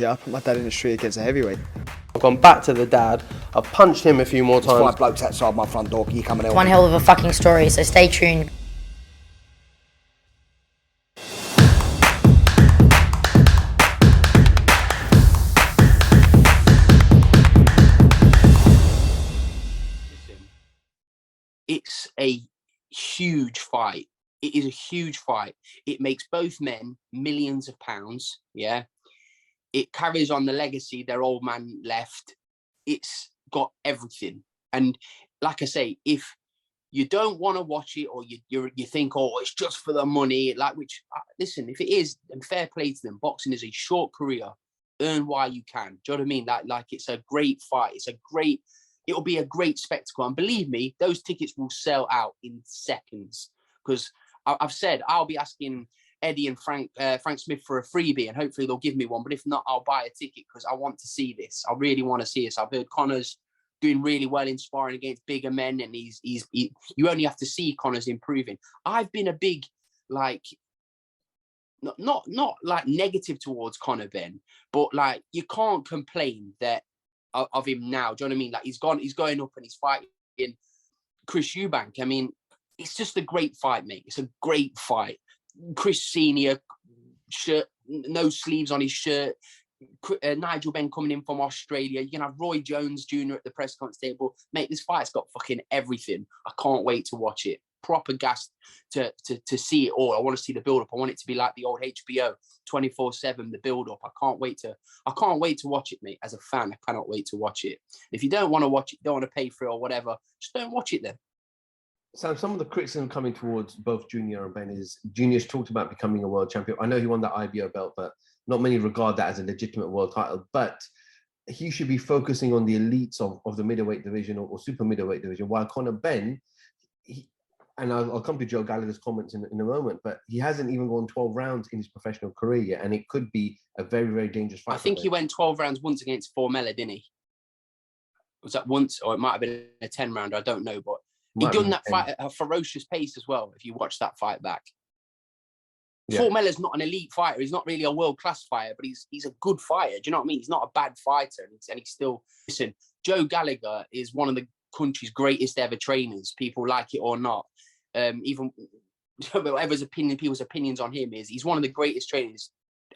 Yeah, I put my dad in the street against a heavyweight. I've gone back to the dad. I've punched him a few more times. 5 blokes outside my front door. Can you come and help One me? hell of a fucking story, so stay tuned. It's a huge fight. It is a huge fight. It makes both men millions of pounds. Yeah. It carries on the legacy their old man left. It's got everything. And like I say, if you don't want to watch it, or you think, oh, it's just for the money, like, which, listen, if it is, then fair play to them. Boxing is a short career. Earn while you can. Do you know what I mean? Like it's a great fight. It'll be a great spectacle. And believe me, those tickets will sell out in seconds. Because I've said I'll be asking Eddie and Frank Smith for a freebie, and hopefully they'll give me one. But if not, I'll buy a ticket because I want to see this. I really want to see this. I've heard Connor's doing really well in sparring against bigger men, and you only have to see Connor's improving. I've been a big, like, not like negative towards Conor Benn, but like you can't complain that of him now. Do you know what I mean? Like he's going up and he's fighting Chris Eubank. I mean, it's just a great fight, mate. It's a great fight. Chris Senior, shirt, no sleeves on his shirt. Nigel Benn coming in from Australia. You can have Roy Jones Jr. at the press conference table. Mate, this fight's got fucking everything. I can't wait to watch it. Proper gassed to see it all. I want to see the build-up. I want it to be like the old HBO 24/7, the build-up. I can't wait to watch it, mate. As a fan, I cannot wait to watch it. If you don't want to watch it, don't want to pay for it or whatever, just don't watch it then. Sam, some of the criticism coming towards both Junior and Ben is Junior's talked about becoming a world champion. I know he won the IBO belt, but not many regard that as a legitimate world title. But he should be focusing on the elites of the middleweight division or super middleweight division, while Conor Benn, and I'll come to Joe Gallagher's comments in a moment, but he hasn't even gone 12 rounds in his professional career yet, and it could be a very, very dangerous fight. I think he went 12 rounds once against Formella, didn't he? Was that once, or it might have been a 10 rounder? I don't know, but he done that fight at a ferocious pace as well, if you watch that fight back. Yeah. Formella's not an elite fighter. He's not really a world-class fighter, but he's a good fighter. Do you know what I mean? He's not a bad fighter, and he's still... Listen, Joe Gallagher is one of the country's greatest ever trainers, people like it or not. Even whatever's people's opinions on him is, he's one of the greatest trainers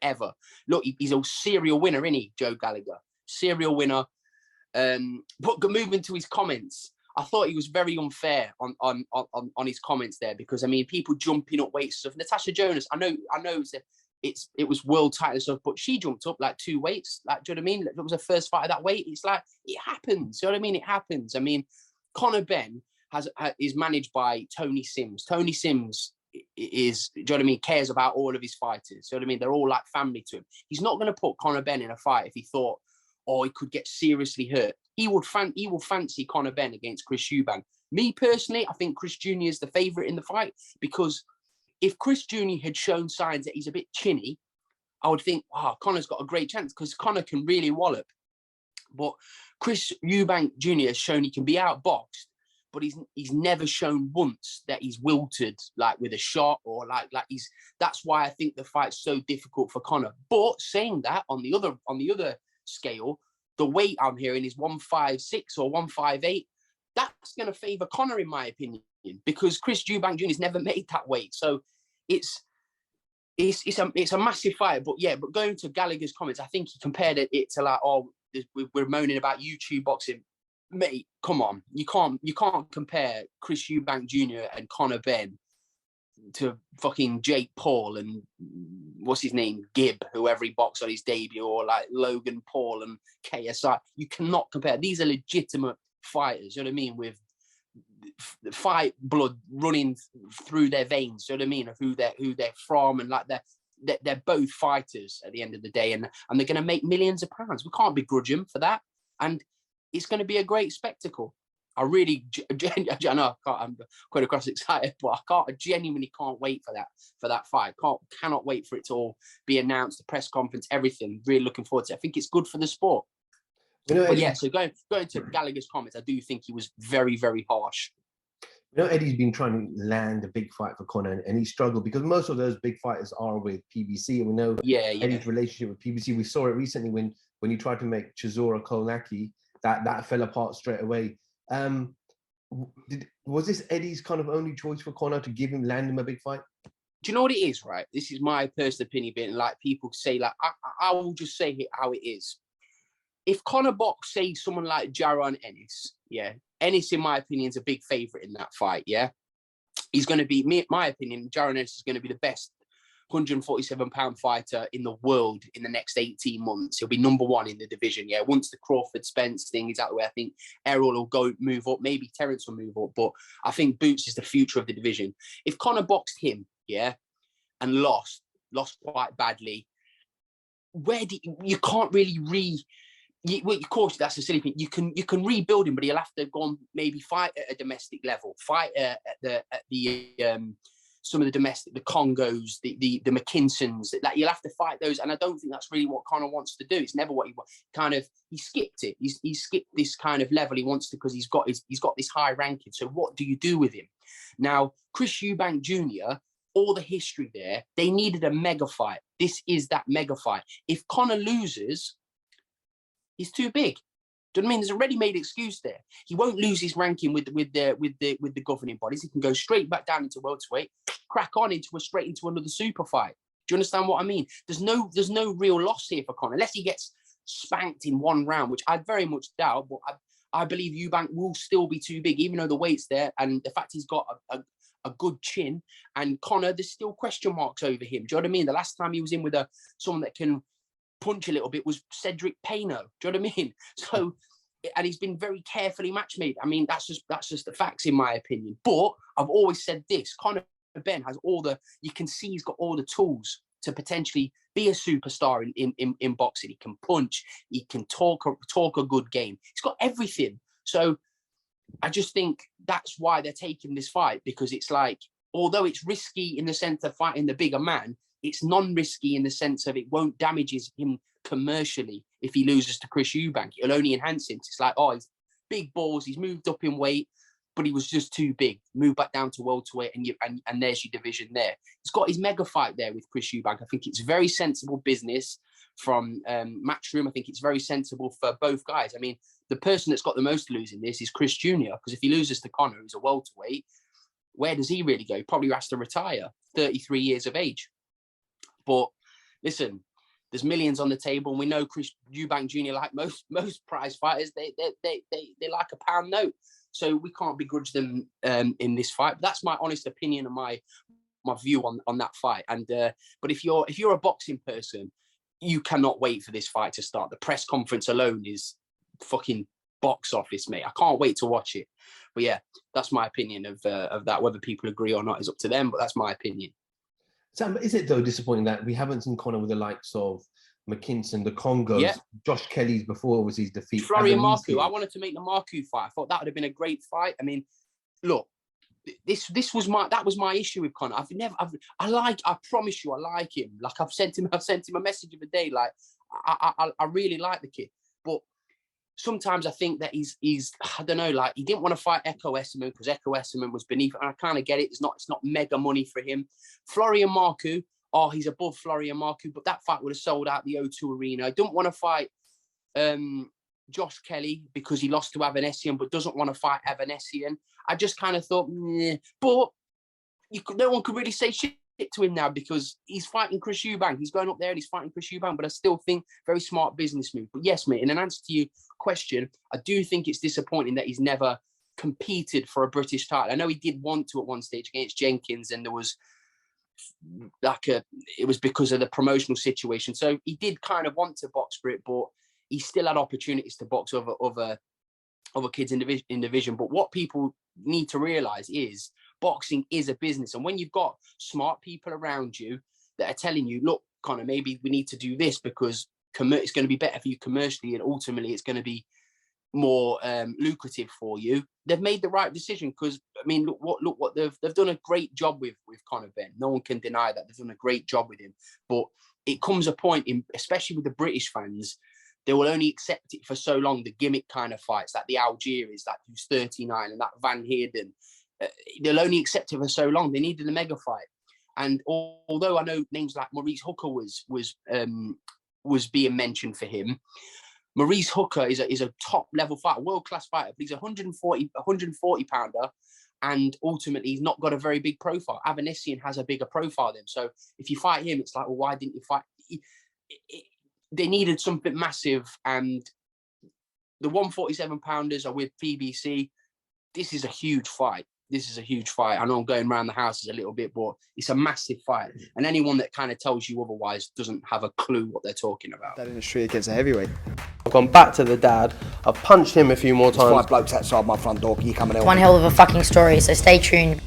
ever. Look, he's a serial winner, isn't he, Joe Gallagher? Serial winner. But moving to his comments, I thought he was very unfair on his comments there, because I mean, people jumping up weights stuff. Natasha Jonas, I know it was world title and stuff, but she jumped up like 2 weights. Like, do you know what I mean? It was her first fight at that weight. It's like, it happens. You know what I mean? It happens. I mean, Conor Benn is managed by Tony Sims. Tony Sims is, do you know what I mean, cares about all of his fighters. You know what I mean? They're all like family to him. He's not going to put Conor Benn in a fight if he thought, oh, he could get seriously hurt. He will fancy Conor Benn against Chris Eubank. Me personally, I think Chris Jr. is the favourite in the fight, because if Chris Jr. had shown signs that he's a bit chinny, I would think, wow, Conor's got a great chance, because Conor can really wallop. But Chris Eubank Jr. has shown he can be outboxed, but he's never shown once that he's wilted, like with a shot, or like that's why I think the fight's so difficult for Conor. But saying that, on the other scale, the weight I'm hearing is 156 or 158. That's going to favour Conor, in my opinion, because Chris Eubank Jr. has never made that weight. So it's a massive fight. But yeah, but going to Gallagher's comments, I think he compared it to like, oh, we're moaning about YouTube boxing. Mate, come on. You can't compare Chris Eubank Jr. and Conor Benn to fucking Jake Paul and what's his name, Gibb, whoever he boxed on his debut, or like Logan Paul and KSI. You cannot compare. These are legitimate fighters, you know what I mean, with fight blood running through their veins, you know what I mean, of who they're from, and like they're both fighters at the end of the day, and they're going to make millions of pounds. We can't begrudge them for that, and it's going to be a great spectacle. I really, I know I'm quite across excited, but I genuinely can't wait for that fight. Cannot wait for it to all be announced, the press conference, everything. Really looking forward to it. I think it's good for the sport. But yeah, so going to Gallagher's comments, I do think he was very, very harsh. You know, Eddie's been trying to land a big fight for Conor, and he struggled because most of those big fighters are with PBC, and we know Eddie's relationship with PBC. We saw it recently when he tried to make Chisora Kolnacki, that fell apart straight away. Was this Eddie's kind of only choice for Conor to land him a big fight? Do you know what it is, right? This is my personal opinion, but like people say, like I will just say it how it is. If Conor boxed, say, someone like Jaron Ennis, Ennis, in my opinion, is a big favourite in that fight, He's going to be, my opinion, Jaron Ennis is going to be the best 147-pound fighter in the world in the next 18 months. He'll be number one in the division, Once the Crawford-Spence thing is out of the way, I think Errol will move up, maybe Terence will move up, but I think Boots is the future of the division. If Conor boxed him, and lost quite badly, you can't really of course, that's a silly thing. You can rebuild him, but he'll have to go on maybe fight at a domestic level, fight at the some of the domestic, the Congos, the McKinsons. That you'll have to fight those, and I don't think that's really what Conor wants to do. It's never what he skipped it. He's skipped this kind of level he wants to because he's got this high ranking. So what do you do with him now? Chris Eubank Jr., all the history there, they needed a mega fight. This is that mega fight. If Conor loses, he's too big. Do you know what I mean? There's a ready-made excuse there. He won't lose his ranking with the governing bodies. He can go straight back down into welterweight, crack on straight into another super fight. Do you understand what I mean? There's no real loss here for Conor, unless he gets spanked in one round, which I very much doubt. But I believe Eubank will still be too big, even though the weight's there, and the fact he's got a good chin. And Conor, there's still question marks over him. Do you know what I mean? The last time he was in with someone that can punch a little bit was Cedric Payno. Do you know what I mean? So, and he's been very carefully match made. I mean, that's just the facts, in my opinion. But I've always said this: Conor Benn has you can see he's got all the tools to potentially be a superstar in boxing. He can punch, he can talk a good game. He's got everything. So I just think that's why they're taking this fight, because it's like, although it's risky in the sense of fighting the bigger man, it's non-risky in the sense of it won't damage him commercially if he loses to Chris Eubank. It'll only enhance him. It's like, he's big balls, he's moved up in weight, but he was just too big. Move back down to welterweight, and there's your division there. He's got his mega fight there with Chris Eubank. I think it's very sensible business from Matchroom. I think it's very sensible for both guys. I mean, the person that's got the most to lose in this is Chris Jr., because if he loses to Conor, who's a welterweight, where does he really go? Probably has to retire, 33 years of age. But listen, there's millions on the table, and we know Chris Eubank Jr., like most prize fighters, they like a pound note. So we can't begrudge them in this fight. But that's my honest opinion and my view on that fight. And but if you're a boxing person, you cannot wait for this fight to start. The press conference alone is fucking box office, mate. I can't wait to watch it. But yeah, that's my opinion of that. Whether people agree or not is up to them, but that's my opinion. Sam, is it though disappointing that we haven't seen Conor with the likes of McKinson, the Congos, Josh Kelly's before was his defeat? Florian Marku. I wanted to make the Marku fight. I thought that would have been a great fight. I mean, look, that was my issue with Conor. I promise you, I like him. Like I've sent him a message of the day. Like I really like the kid, but sometimes I think that he's I don't know, like he didn't want to fight Echo Esserman because Echo Esserman was beneath, and I kind of get it. It's not mega money for him. Florian Marku, he's above Florian Marku, but that fight would have sold out the O2 Arena. I don't want to fight Josh Kelly because he lost to Avanesian, but doesn't want to fight Avanesian. I just kind of thought, but no one could really say shit to him now because he's fighting Chris Eubank. He's going up there and he's fighting Chris Eubank, but I still think very smart business move. But yes, mate, in an answer to your question, I do think it's disappointing that he's never competed for a British title. I know he did want to at one stage against Jenkins, and there was it was because of the promotional situation. So he did kind of want to box for it, but he still had opportunities to box over other kids in division. But what people need to realize is boxing is a business. And when you've got smart people around you that are telling you, look, Conor, maybe we need to do this because it's going to be better for you commercially, and ultimately it's going to be more lucrative for you, they've made the right decision. Because I mean, look what they've done a great job with Conor Benn. No one can deny that they've done a great job with him. But it comes a point especially with the British fans, they will only accept it for so long. The gimmick kind of fights, like the Algiers, that who's 39, and that Van Heerden. they'll only accept it for so long. They needed a mega fight. And although I know names like Maurice Hooker was being mentioned for him, Maurice Hooker is a top level fighter, world class fighter. But he's a 140 pounder, and ultimately he's not got a very big profile. Avanesyan has a bigger profile than him. So if you fight him, it's like, well, why didn't you fight? They needed something massive, and the 147 pounders are with PBC. This is a huge fight. I know I'm going around the houses a little bit, but it's a massive fight. And anyone that kind of tells you otherwise doesn't have a clue what they're talking about. That industry against a heavyweight. I've gone back to the dad. I've punched him a few more There's times. 5 blokes outside my front door. Can you come and help One me? hell of a fucking story, so stay tuned.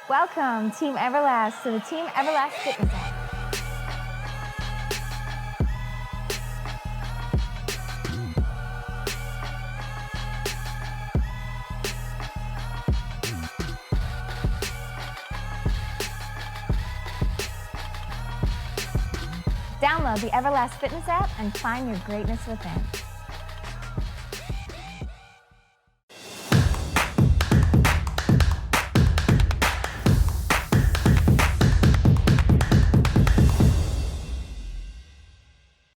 Welcome, Team Everlast, to the Team Everlast Fitness app. Download the Everlast Fitness app and find your greatness within.